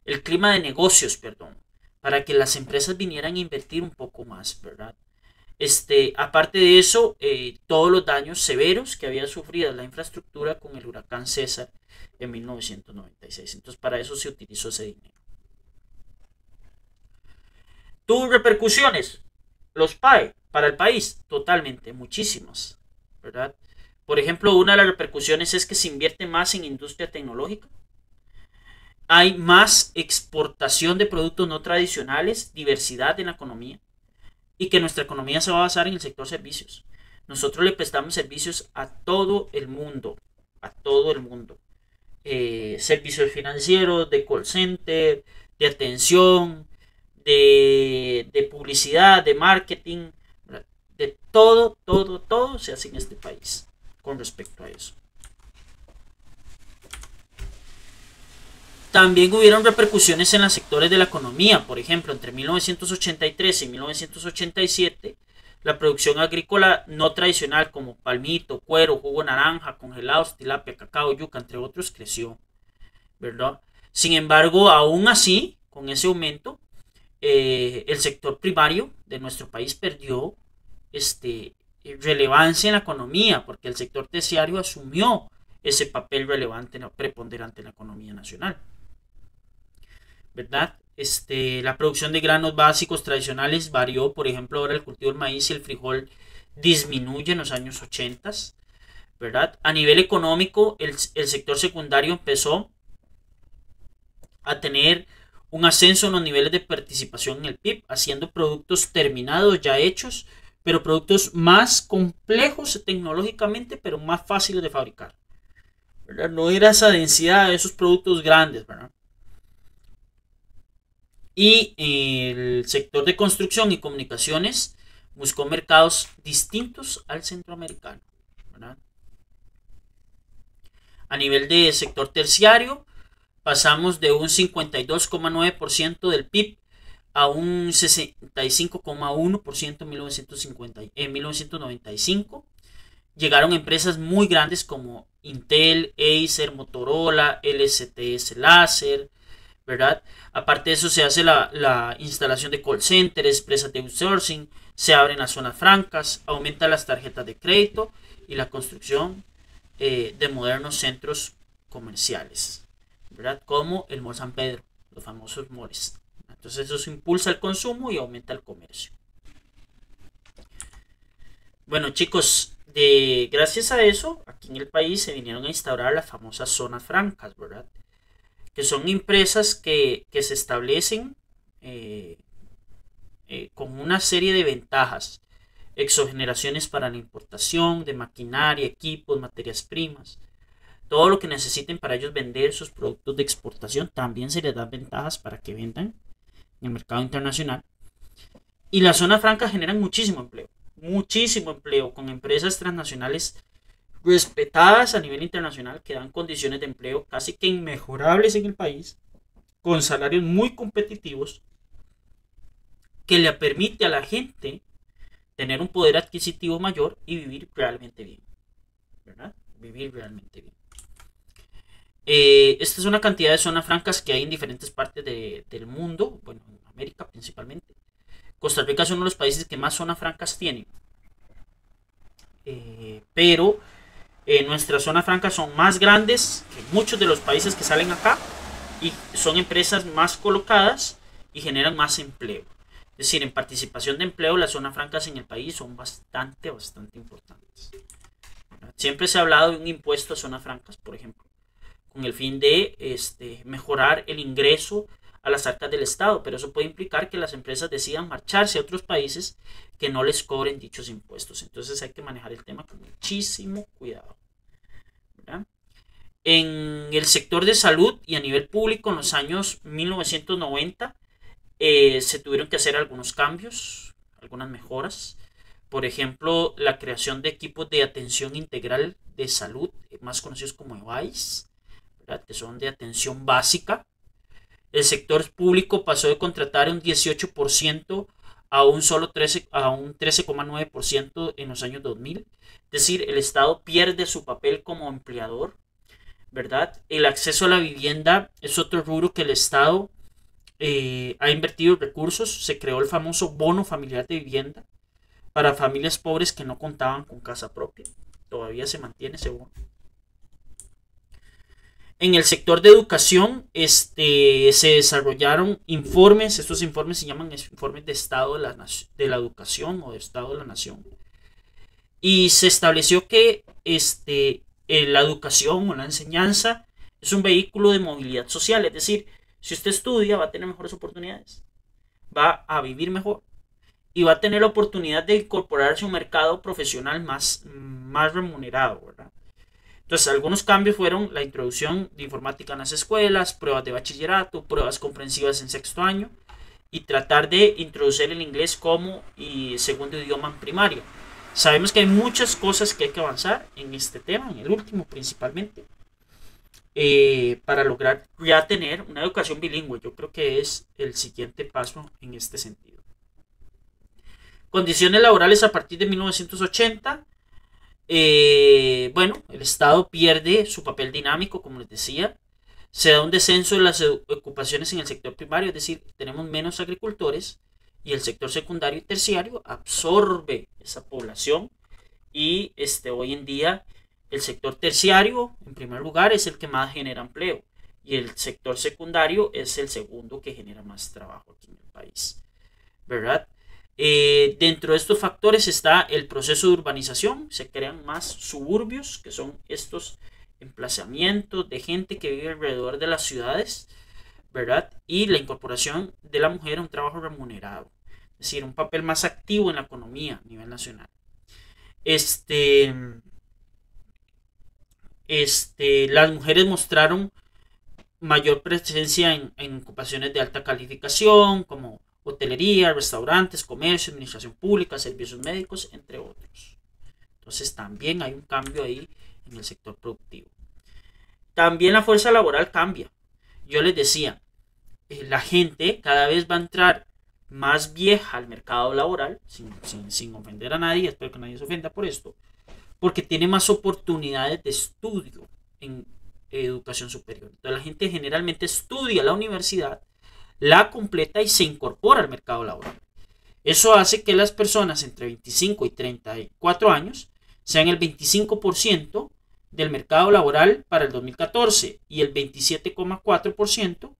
el clima de negocios, perdón, para que las empresas vinieran a invertir un poco más, ¿verdad? Aparte de eso, todos los daños severos que había sufrido la infraestructura con el huracán César en 1996. Entonces, para eso se utilizó ese dinero. ¿Tuvo repercusiones? Los PAE para el país, totalmente, muchísimas, ¿verdad? Por ejemplo, una de las repercusiones es que se invierte más en industria tecnológica. Hay más exportación de productos no tradicionales, diversidad en la economía. Y que nuestra economía se va a basar en el sector servicios. Nosotros le prestamos servicios a todo el mundo. A todo el mundo. Servicios financieros, de call center, de atención, de publicidad, de marketing. De todo se hace en este país con respecto a eso. También hubieron repercusiones en los sectores de la economía. Por ejemplo, entre 1983 y 1987, la producción agrícola no tradicional como palmito, cuero, jugo de naranja, congelados, tilapia, cacao, yuca, entre otros, creció, ¿verdad? Sin embargo, aún así, con ese aumento, el sector primario de nuestro país perdió relevancia en la economía, porque el sector terciario asumió ese papel relevante, preponderante en la economía nacional, ¿verdad? La producción de granos básicos tradicionales varió. Por ejemplo, ahora el cultivo del maíz y el frijol disminuye en los años 80, ¿verdad? A nivel económico, el sector secundario empezó a tener un ascenso en los niveles de participación en el PIB, haciendo productos terminados ya hechos, pero productos más complejos tecnológicamente, pero más fáciles de fabricar, ¿verdad? No era esa densidad de esos productos grandes, ¿verdad? Y el sector de construcción y comunicaciones buscó mercados distintos al centroamericano, ¿verdad? A nivel de sector terciario, pasamos de un 52,9% del PIB a un 65,1% en 1995. llegaron empresas muy grandes como Intel, Acer, Motorola, LSTS Láser, ¿verdad? Aparte de eso se hace la instalación de call centers, empresas de outsourcing, se abren las zonas francas, aumenta las tarjetas de crédito y la construcción de modernos centros comerciales, ¿verdad? Como el Mall San Pedro, los famosos malls. Entonces eso impulsa el consumo y aumenta el comercio. Bueno, chicos, gracias a eso, aquí en el país se vinieron a instaurar las famosas zonas francas, ¿verdad? Que son empresas que se establecen eh, con una serie de ventajas, exogeneraciones para la importación de maquinaria, equipos, materias primas, todo lo que necesiten para ellos vender sus productos de exportación, también se les da ventajas para que vendan en el mercado internacional. Y las zonas francas generan muchísimo empleo con empresas transnacionales respetadas a nivel internacional que dan condiciones de empleo casi que inmejorables en el país, con salarios muy competitivos, que le permite a la gente tener un poder adquisitivo mayor y vivir realmente bien, ¿verdad? Vivir realmente bien. Esta es una cantidad de zonas francas que hay en diferentes partes del mundo, bueno, en América principalmente. Costa Rica es uno de los países que más zonas francas tiene, pero nuestras zonas francas son más grandes que muchos de los países que salen acá y son empresas más colocadas y generan más empleo. Es decir, en participación de empleo, las zonas francas en el país son bastante importantes. Siempre se ha hablado de un impuesto a zonas francas, por ejemplo, con el fin de mejorar el ingreso a las arcas del Estado, pero eso puede implicar que las empresas decidan marcharse a otros países que no les cobren dichos impuestos. Entonces hay que manejar el tema con muchísimo cuidado, ¿verdad? En el sector de salud y a nivel público en los años 1990 se tuvieron que hacer algunos cambios, algunas mejoras. Por ejemplo, la creación de equipos de atención integral de salud, más conocidos como EVAIS, ¿verdad? Que son de atención básica. El sector público pasó de contratar un 18% a un 13,9% en los años 2000. Es decir, el Estado pierde su papel como empleador, ¿verdad? El acceso a la vivienda es otro rubro que el Estado ha invertido recursos. Se creó el famoso bono familiar de vivienda para familias pobres que no contaban con casa propia. Todavía se mantiene ese bono. En el sector de educación se desarrollaron informes. Estos informes se llaman informes de estado de la educación o de estado de la nación. Y se estableció que la educación o la enseñanza es un vehículo de movilidad social. Es decir, si usted estudia va a tener mejores oportunidades, va a vivir mejor y va a tener la oportunidad de incorporarse a un mercado profesional más remunerado, ¿verdad? Entonces, algunos cambios fueron la introducción de informática en las escuelas, pruebas de bachillerato, pruebas comprensivas en sexto año y tratar de introducir el inglés como segundo idioma en primaria. Sabemos que hay muchas cosas que hay que avanzar en este tema, en el último principalmente, para lograr ya tener una educación bilingüe. Yo creo que es el siguiente paso en este sentido. Condiciones laborales a partir de 1980. Bueno, el Estado pierde su papel dinámico, como les decía. Se da un descenso de las ocupaciones en el sector primario, es decir, tenemos menos agricultores y el sector secundario y terciario absorbe esa población y hoy en día el sector terciario, en primer lugar, es el que más genera empleo y el sector secundario es el segundo que genera más trabajo aquí en el país, ¿verdad? Dentro de estos factores está el proceso de urbanización. Se crean más suburbios, que son estos emplazamientos de gente que vive alrededor de las ciudades, ¿verdad? Y la incorporación de la mujer a un trabajo remunerado, es decir, un papel más activo en la economía a nivel nacional. Las mujeres mostraron mayor presencia en ocupaciones de alta calificación, como hotelería, restaurantes, comercio, administración pública, servicios médicos, entre otros. Entonces también hay un cambio ahí en el sector productivo. También la fuerza laboral cambia. Yo les decía, la gente cada vez va a entrar más vieja al mercado laboral, sin ofender a nadie, espero que nadie se ofenda por esto, porque tiene más oportunidades de estudio en educación superior. Entonces la gente generalmente estudia la universidad, la completa y se incorpora al mercado laboral. Eso hace que las personas entre 25 y 34 años sean el 25% del mercado laboral para el 2014 y el 27,4%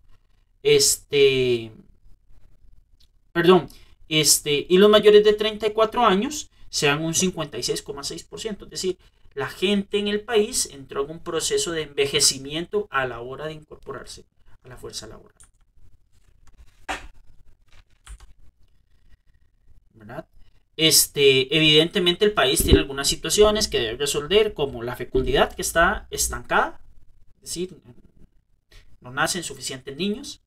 y los mayores de 34 años sean un 56,6%. Es decir, la gente en el país entró en un proceso de envejecimiento a la hora de incorporarse a la fuerza laboral. ¿Verdad? Evidentemente el país tiene algunas situaciones que debe resolver, como la fecundidad, que está estancada, es decir, no nacen suficientes niños.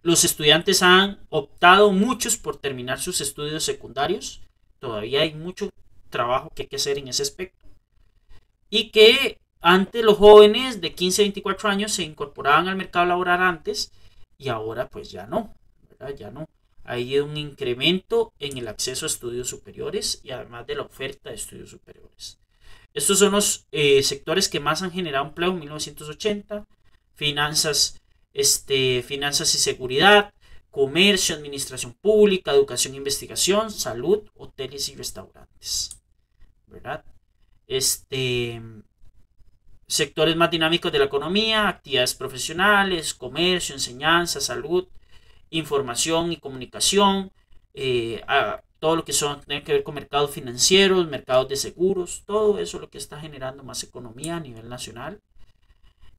Los estudiantes han optado muchos por terminar sus estudios secundarios. Todavía hay mucho trabajo que hay que hacer en ese aspecto. Y que antes los jóvenes de 15 a 24 años se incorporaban al mercado laboral antes y ahora pues ya no, ¿verdad? Ya no. Hay un incremento en el acceso a estudios superiores y además de la oferta de estudios superiores. Estos son los sectores que más han generado empleo en 1980. Finanzas y seguridad, comercio, administración pública, educación e investigación, salud, hoteles y restaurantes. ¿Verdad? Sectores más dinámicos de la economía, actividades profesionales, comercio, enseñanza, salud, información y comunicación, todo lo que tiene que ver con mercados financieros, mercados de seguros, todo eso es lo que está generando más economía a nivel nacional.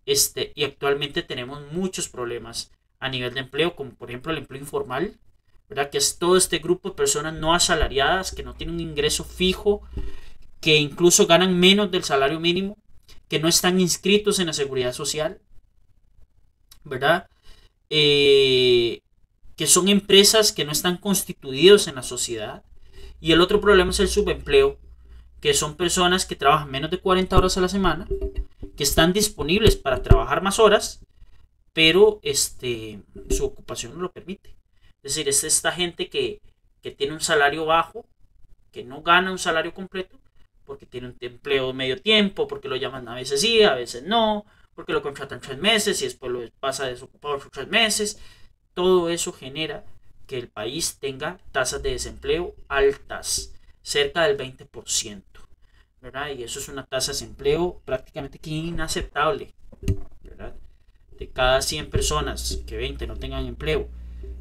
Y actualmente tenemos muchos problemas a nivel de empleo, como por ejemplo el empleo informal, ¿verdad? Que es todo este grupo de personas no asalariadas que no tienen un ingreso fijo, que incluso ganan menos del salario mínimo, que no están inscritos en la seguridad social, ¿verdad? Que son empresas que no están constituidos en la sociedad. Y el otro problema es el subempleo, que son personas que trabajan menos de 40 horas a la semana, que están disponibles para trabajar más horas, pero su ocupación no lo permite. Es decir, es esta gente que tiene un salario bajo, que no gana un salario completo, porque tiene un empleo de medio tiempo, porque lo llaman a veces sí, a veces no, porque lo contratan 3 meses y después lo pasa desocupado por 3 meses. Todo eso genera que el país tenga tasas de desempleo altas, cerca del 20%, ¿verdad? Y eso es una tasa de desempleo prácticamente inaceptable, ¿verdad? De cada 100 personas, que 20 no tengan empleo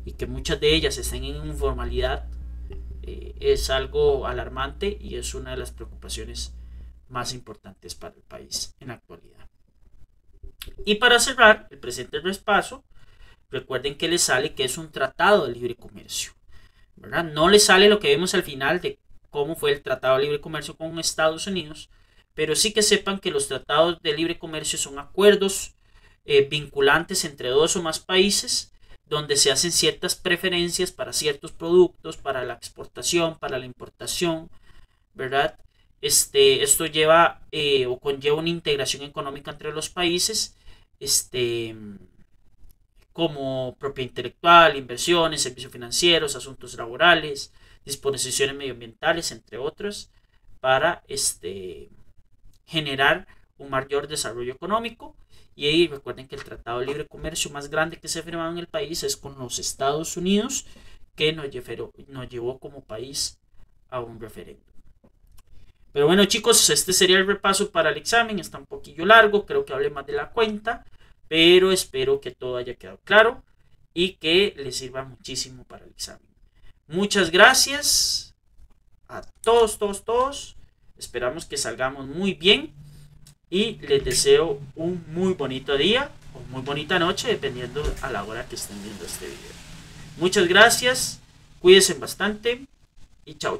y que muchas de ellas estén en informalidad, es algo alarmante y es una de las preocupaciones más importantes para el país en la actualidad. Y para cerrar el presente repaso, recuerden que les sale que es un tratado de libre comercio, ¿verdad? No les sale lo que vemos al final de cómo fue el tratado de libre comercio con Estados Unidos, pero sí que sepan que los tratados de libre comercio son acuerdos vinculantes entre 2 o más países, donde se hacen ciertas preferencias para ciertos productos, para la exportación, para la importación, ¿verdad? Esto lleva o conlleva una integración económica entre los países, como propiedad intelectual, inversiones, servicios financieros, asuntos laborales, disposiciones medioambientales, entre otros, para generar un mayor desarrollo económico. Y ahí recuerden que el Tratado de Libre Comercio más grande que se ha firmado en el país es con los Estados Unidos, que nos llevó como país a un referéndum. Pero bueno, chicos, este sería el repaso para el examen. Está un poquillo largo, creo que hablé más de la cuenta, pero espero que todo haya quedado claro y que les sirva muchísimo para el examen. Muchas gracias a todos. Esperamos que salgamos muy bien y les deseo un muy bonito día o muy bonita noche, dependiendo a la hora que estén viendo este video. Muchas gracias, cuídense bastante y chao.